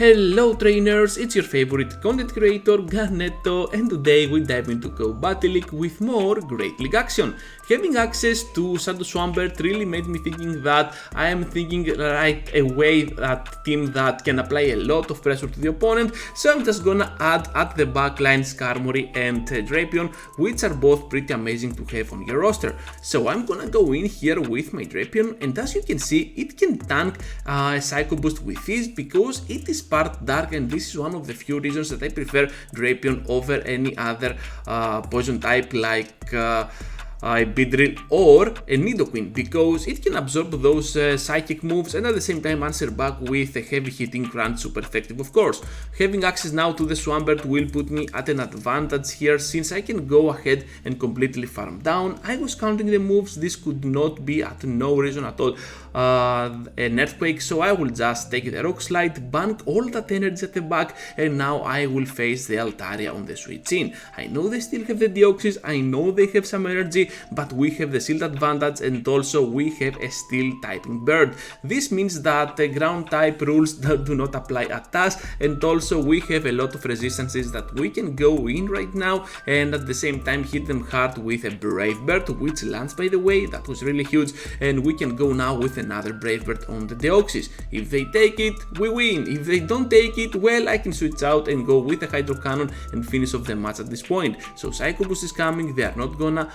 Hello trainers, it's your favorite content creator Garnetto, and today we dive into Combat League with more great league action. Having access to Shadow Swampert really made me thinking that I am thinking right away that team that can apply a lot of pressure to the opponent, so I'm just gonna add at the backline Skarmory and Drapion, which are both pretty amazing to have on your roster. So I'm gonna go in here with my Drapion, and as you can see, it can tank a Psycho Boost with ease because it is part dark, and this is one of the few reasons that I prefer Drapion over any other poison type like a Beedrill or a Nidoqueen, because it can absorb those psychic moves and at the same time answer back with a heavy hitting crunch, super effective of course. Having access now to the Swampert will put me at an advantage here since I can go ahead and completely farm down. I was counting the moves, this could not be at no reason at all an Earthquake, so I will just take the Rock Slide, bank all that energy at the back, and now I will face the Altaria on the switch in. I know they still have the Deoxys, I know they have some energy, but we have the shield advantage and also we have a steel typing bird. This means that the ground type rules do not apply at us, and also we have a lot of resistances that we can go in right now and at the same time hit them hard with a Brave Bird, which lands by the way, that was really huge, and we can go now with another Brave Bird on the Deoxys. If they take it, we win. If they don't take it, well, I can switch out and go with the Hydro Cannon and finish off the match at this point. So Psycho Boost is coming, they are not gonna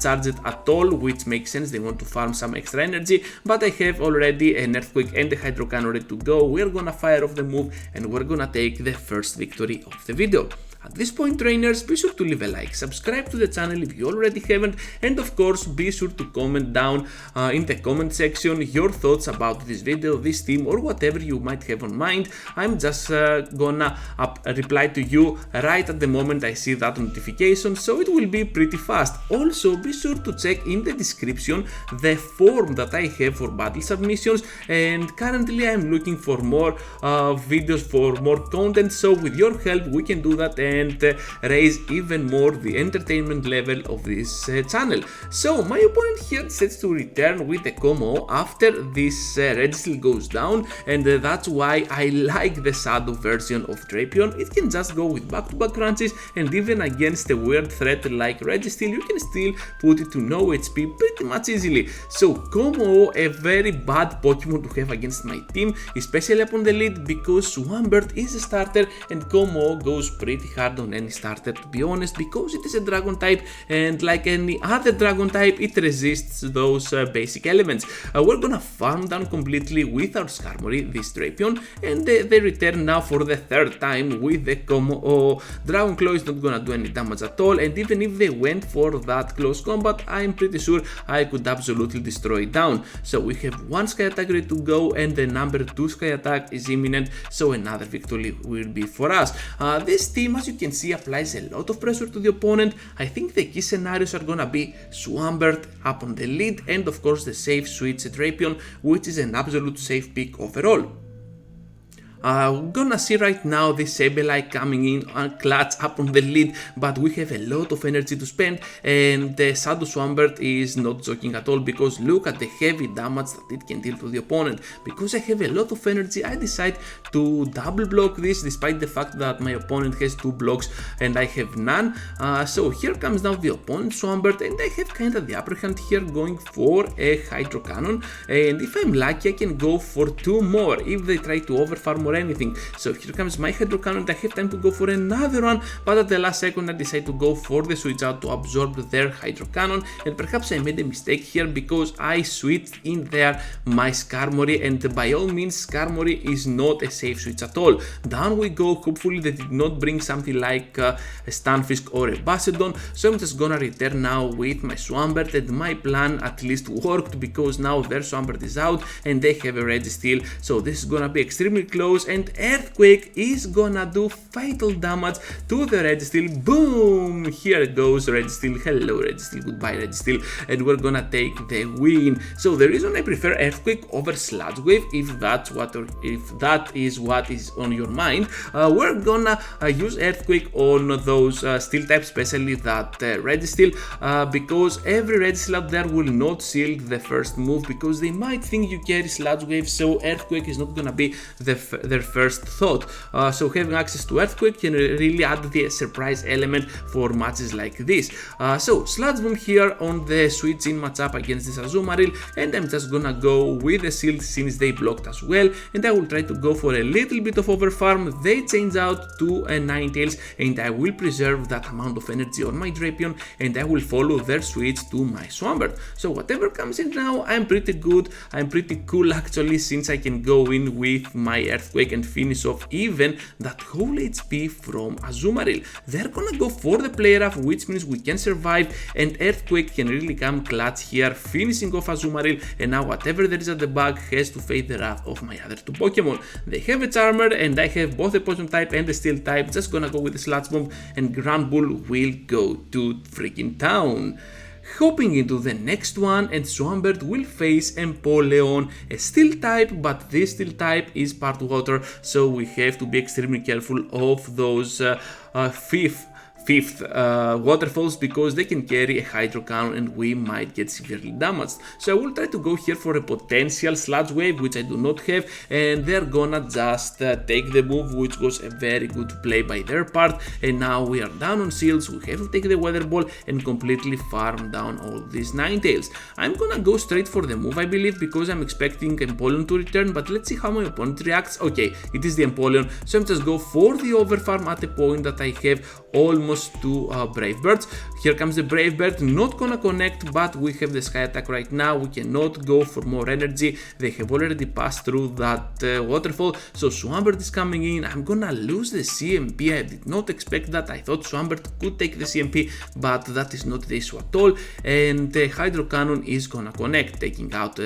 charge it at all, which makes sense, they want to farm some extra energy, but I have already an Earthquake and a Hydro Cannon ready to go. We're gonna fire off the move and we're gonna take the first victory of the video. At this point trainers, be sure to leave a like, subscribe to the channel if you already haven't, and of course be sure to comment down in the comment section your thoughts about this video, this team, or whatever you might have on mind. I'm just gonna reply to you right at the moment I see that notification, so it will be pretty fast. Also be sure to check in the description the form that I have for battle submissions, and currently I'm looking for more videos, for more content, so with your help we can do that and raise even more the entertainment level of this channel. So my opponent here sets to return with the Kommo-O after this Registeel goes down, and that's why I like the Shadow version of Drapion. It can just go with back-to-back crunches, and even against a weird threat like Registeel you can still put it to no HP pretty much easily. So Kommo-O, a very bad Pokemon to have against my team, especially upon the lead, because Swampert is a starter and Kommo-O goes pretty hard on any starter, to be honest, because it is a dragon type, and like any other dragon type it resists those basic elements. We're gonna farm down completely with our Skarmory, this Drapion, and they return now for the third time with the Kommo-O. Dragon Claw is not gonna do any damage at all, and even if they went for that close combat, I'm pretty sure I could absolutely destroy it down. So we have one Sky Attack ready to go, and the number 2 Sky Attack is imminent, so another victory will be for us. This team, as you can see, applies a lot of pressure to the opponent. I think the key scenarios are gonna be Swampert up on the lead, and of course the safe switch Drapion, which is an absolute safe pick overall. We're gonna see right now this Sableye coming in and clutch up on the lead, but we have a lot of energy to spend, and the Shadow Swampert is not joking at all, because look at the heavy damage that it can deal to the opponent. Because I have a lot of energy, I decide to double block this despite the fact that my opponent has 2 blocks and I have none. So here comes now the opponent Swampert, and I have kinda the upper hand here going for a Hydro Cannon, and if I'm lucky I can go for 2 more if they try to overfarm or anything. So here comes my Hydro Cannon, I have time to go for another one, but at the last second I decide to go for the switch out to absorb their Hydro Cannon, and perhaps I made a mistake here because I switched in there my Skarmory, and by all means Skarmory is not a safe switch at all. Down we go, hopefully they did not bring something like a Stunfisk or a Bastiodon, so I'm just gonna return now with my Swampert, and my plan at least worked because now their Swampert is out and they have a Registeel, so this is gonna be extremely close, and Earthquake is gonna do fatal damage to the Registeel. Boom! Here it goes, Registeel. Hello Registeel, goodbye Registeel, and we're gonna take the win. So the reason I prefer Earthquake over Sludge Wave, if that is what is on your mind, we're gonna use Earthquake on those Steel types, especially that Registeel, because every Registeel out there will not shield the first move because they might think you carry Sludge Wave, so Earthquake is not gonna be the their first thought. So having access to Earthquake can really add the surprise element for matches like this. So Sludge Bomb here on the switch in matchup against this Azumarill, and I'm just gonna go with the shield since they blocked as well, and I will try to go for a little bit of overfarm. They change out to a Ninetales, and I will preserve that amount of energy on my Drapion, and I will follow their switch to my Swampert. So whatever comes in now, I'm pretty good, I'm pretty cool actually, since I can go in with my Earthquake and finish off even that whole HP from Azumarill. They're gonna go for the play rough, which means we can survive, and Earthquake can really come clutch here, finishing off Azumarill, and now whatever there is at the back has to face the wrath of my other two Pokemon. They have a Charmer, and I have both the Poison type and the Steel type. Just gonna go with the Sludge Bomb, and Grand Bull will go to freaking town. Hopping into the next one, and Swampert will face Empoleon, a Steel type, but this Steel type is part water, so we have to be extremely careful of those fifth waterfalls, because they can carry a Hydro Cannon and we might get severely damaged. So I will try to go here for a potential Sludge Wave, which I do not have, and they're gonna just take the move, which was a very good play by their part. And now we are down on shields, we have to take the Weather Ball and completely farm down all these Ninetales. I'm gonna go straight for the move, I believe, because I'm expecting Empoleon to return, but let's see how my opponent reacts. Okay, it is the Empoleon, so I'm just go for the overfarm at a point that I have almost to Brave Birds. Here comes the Brave Bird, not gonna connect, but we have the Sky Attack right now, we cannot go for more energy, they have already passed through that waterfall, so Swampert is coming in. I'm gonna lose the CMP, I did not expect that, I thought Swampert could take the CMP, but that is not the issue at all, and the Hydro Cannon is gonna connect, taking out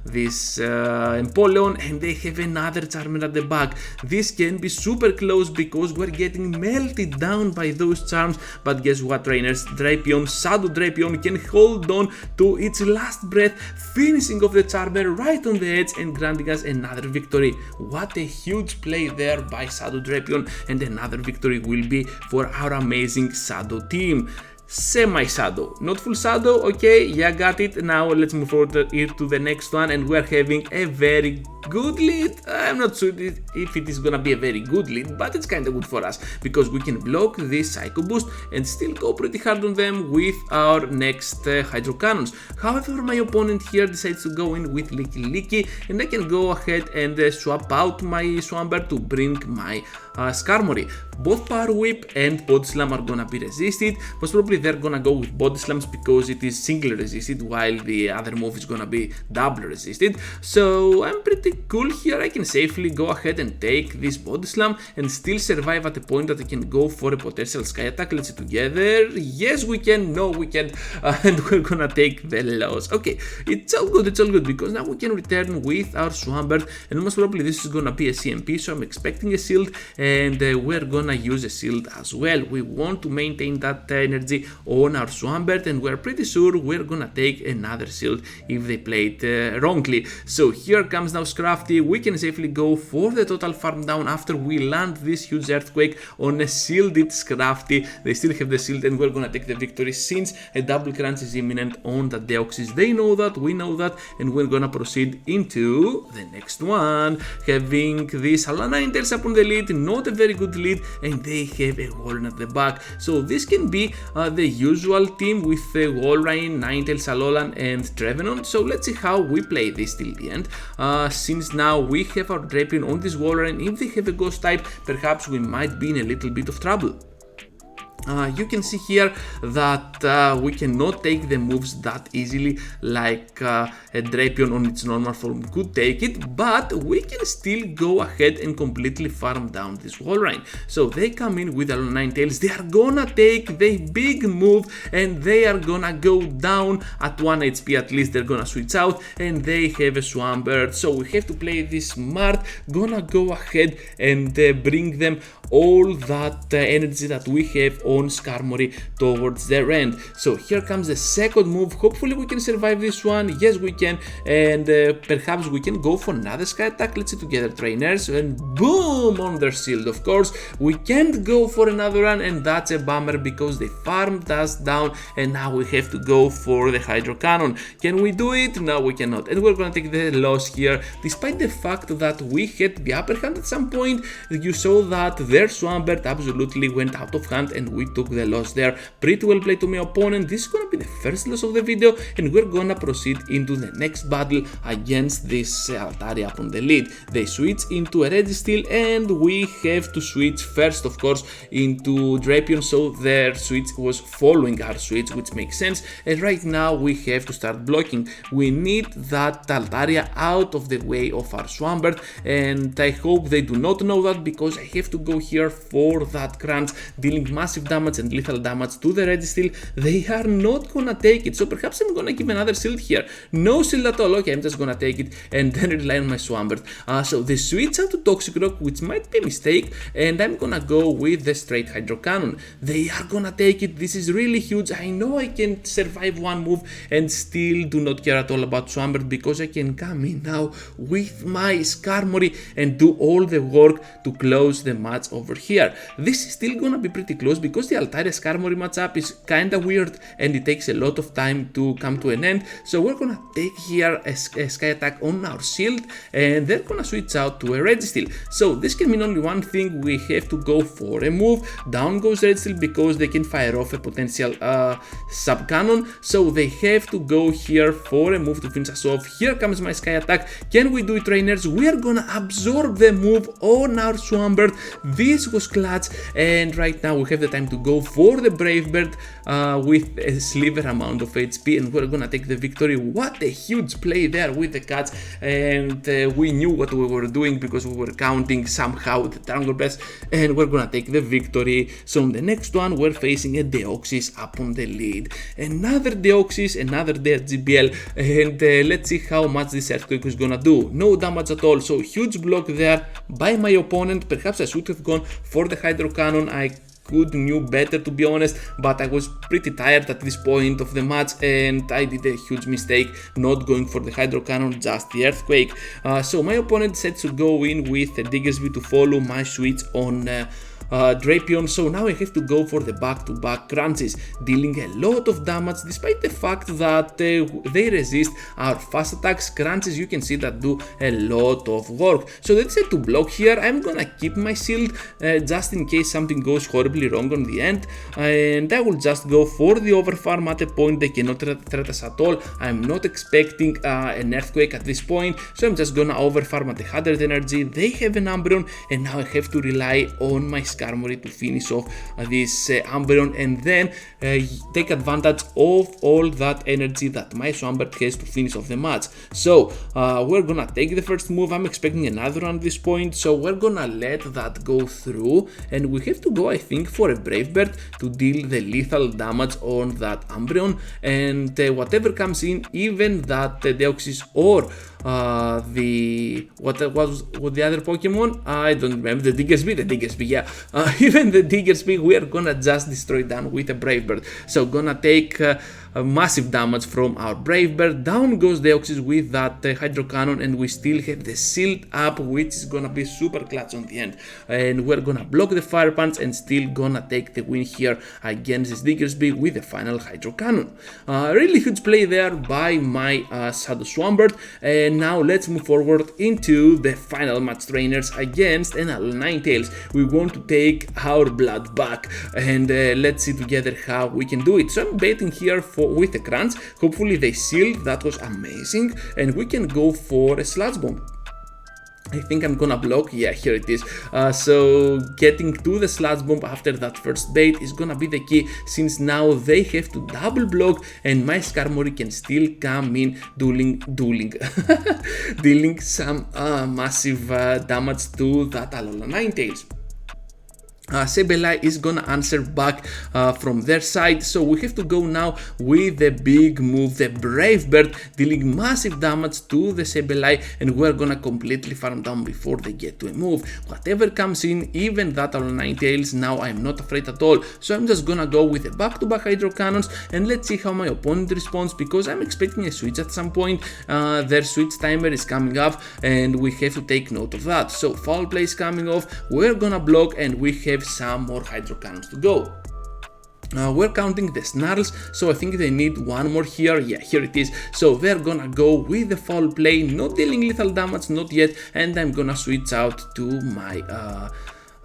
this Empoleon, and they have another Charmer at the back. This can be super close because we're getting melted down by those charms, but guess what, trainers? Drapion, Shadow Drapion can hold on to its last breath, finishing off the Charmer right on the edge and granting us another victory. What a huge play there by Shadow Drapion, and another victory will be for our amazing Shadow team. Semi-Shadow, not full Shadow, okay, yeah, got it. Now let's move forward here to the next one, and we're having a very good lead. I'm not sure if it is gonna be a very good lead, but it's kinda good for us, because we can block this Psycho Boost and still go pretty hard on them with our next Hydro Cannons. However, my opponent here decides to go in with Licky Licky, and I can go ahead and swap out my Swampert to bring my Skarmory. Both Power Whip and Body Slam are gonna be resisted. Most probably they're gonna go with Body Slams because it is single resisted, while the other move is gonna be double resisted. So I'm pretty cool here. I can safely go ahead and take this Body Slam and still survive at the point that I can go for a potential Sky Attack. Let's see together. Yes, we can. No, we can't. And we're gonna take the loss. Okay, it's all good. It's all good, because now we can return with our Swampert, and most probably this is gonna be a CMP. So I'm expecting a shield, and we're gonna use a shield as well. We want to maintain that energy on our Swampert, and we're pretty sure we're gonna take another shield if they play it wrongly. So here comes now Scrafty. We can safely go for the total farm down after we land this huge Earthquake on a shielded Scrafty. They still have the shield, and we're gonna take the victory since a double crunch is imminent on the Deoxys. They know that, we know that, and we're gonna proceed into the next one, having this Ninetales up on the lead. Not a very good lead, and they have a Walrein at the back. So this can be the usual team with Walrein, Ninetales, Alolan, and Trevenant. So let's see how we play this till the end. Since now we have our Drapion on this Walrein, if they have a Ghost type, perhaps we might be in a little bit of trouble. You can see here that we cannot take the moves that easily like a Drapion on its normal form could take it, but we can still go ahead and completely farm down this Walrein. So they come in with our Ninetales, they are gonna take the big move, and they are gonna go down at 1 HP at least. They're gonna switch out, and they have a Swampert, so we have to play this smart. Gonna go ahead and bring them all that energy that we have on Skarmory towards their end. So here comes the second move. Hopefully we can survive this one. Yes, we can, and perhaps we can go for another Sky Attack. Let's see together, trainers, and boom, on their shield. Of course, we can't go for another one, and that's a bummer because they farmed us down, and now we have to go for the Hydro Cannon. Can we do it? No, we cannot, and we're gonna take the loss here, despite the fact that we had the upper hand at some point. You saw that their Swampert absolutely went out of hand, and we took the loss there. Pretty well played to my opponent. This is gonna be the first loss of the video, and we're gonna proceed into the next battle against this Altaria up on the lead. They switch into a Registeel, and we have to switch first, of course, into Drapion, so their switch was following our switch, which makes sense. And right now we have to start blocking. We need that Altaria out of the way of our Swampert, and I hope they do not know that, because I have to go here for that crunch, dealing massive damage and lethal damage to the Registeel. They are not gonna take it, so perhaps I'm gonna give another shield here. No shield at all. Okay, I'm just gonna take it and then rely on my Swampert. So they switch out to Toxic Rock, which might be a mistake, and I'm gonna go with the straight Hydro Cannon. They are gonna take it. This is really huge. I know I can survive one move and still do not care at all about Swampert, because I can come in now with my Skarmory and do all the work to close the match over here. This is still gonna be pretty close because the Altaria Skarmory matchup is kinda weird and it takes a lot of time to come to an end. So we're gonna take here a Sky Attack on our shield, and they're gonna switch out to a Registeel. So this can mean only one thing. We have to go for a move. Down goes Registeel because they can fire off a potential sub cannon. So they have to go here for a move to finish us off. Here comes my Sky Attack. Can we do it, trainers? We are gonna absorb the move on our Swampert. This was clutch, and right now we have the time to go for the Brave Bird with a sliver amount of HP, and we're gonna take the victory. What a huge play there with the catch, and we knew what we were doing because we were counting somehow the Triangle Best, and we're gonna take the victory. So on the next one we're facing a Deoxys up on the lead. Another Deoxys, another Dead GBL, and let's see how much this Earthquake is gonna do. No damage at all, so huge block there by my opponent. Perhaps I should have gone for the Hydro Cannon. I knew better, to be honest, but I was pretty tired at this point of the match, and I did a huge mistake not going for the Hydro Cannon, just the Earthquake. So my opponent said to go in with a Diggersby to follow my switch on Drapion, so now I have to go for the back-to-back crunches, dealing a lot of damage despite the fact that they resist our fast attacks. Crunches, you can see that do a lot of work. So let's say to block here, I'm gonna keep my shield just in case something goes horribly wrong on the end, and I will just go for the overfarm at a point they cannot threat us at all. I'm not expecting an Earthquake at this point, so I'm just gonna overfarm at 100 energy. They have an Umbreon, and now I have to rely on my Skarmory to finish off this Umbreon, and then take advantage of all that energy that my Swampert has to finish off the match. So we're gonna take the first move. I'm expecting another one at this point, so we're gonna let that go through, and we have to go, I think, for a Brave Bird to deal the lethal damage on that Umbreon, and whatever comes in, even that Deoxys or what the other Pokemon, I don't remember, the Diggersby, yeah, even the Diggersby, we are gonna just destroy down with a Brave Bird. So gonna take massive damage from our Brave Bird. Down goes Deoxys with that Hydro Cannon, and we still have the shield up, which is gonna be super clutch on the end, and we're gonna block the Fire Punch and still gonna take the win here against this Diggersby with the final Hydro Cannon. Really huge play there by my Shadow Swampert, and now let's move forward into the final match, trainers, against an Ninetales. We want to take our blood back, and let's see together how we can do it. So I'm betting here with a crunch. Hopefully they sealed. That was amazing, and we can go for a Sludge Bomb. I think I'm gonna block, yeah, here it is. So getting to the Sludge Bomb after that first bait is gonna be the key, since now they have to double block and my Skarmory can still come in dealing some massive damage to that Ninetales. Sableye is gonna answer back from their side, so we have to go now with the big move, the Brave Bird, dealing massive damage to the Sableye, and we're gonna completely farm down before they get to a move. Whatever comes in, even that on Ninetales, now I'm not afraid at all, so I'm just gonna go with the back-to-back Hydro Cannons, and let's see how my opponent responds, because I'm expecting a switch at some point. Their switch timer is coming up, and we have to take note of that. So Foul Play is coming off, we're gonna block, and we have some more Hydro Cannons to go. We're counting the Snarls, so I think they need one more here. Yeah, here it is. So they're gonna go with the Foul Play, not dealing lethal damage, not yet, and I'm gonna switch out to my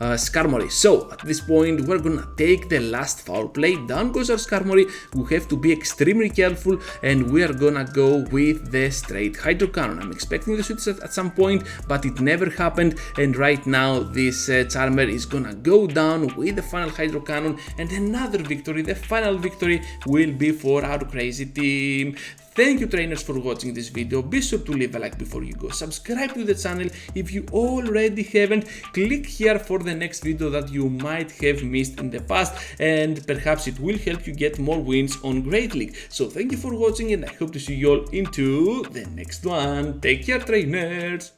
Skarmory. So at this point we're gonna take the last Foul Play. Down goes our Skarmory. We have to be extremely careful, and we are gonna go with the straight Hydro Cannon. I'm expecting the switch at some point, but it never happened, and right now this Charmer is gonna go down with the final Hydro Cannon, and another victory. The final victory will be for our crazy team. Thank you, trainers, for watching this video. Be sure to leave a like before you go. Subscribe to the channel if you already haven't. Click here for the next video that you might have missed in the past, and perhaps it will help you get more wins on Great League. So thank you for watching, and I hope to see you all into the next one. Take care, trainers.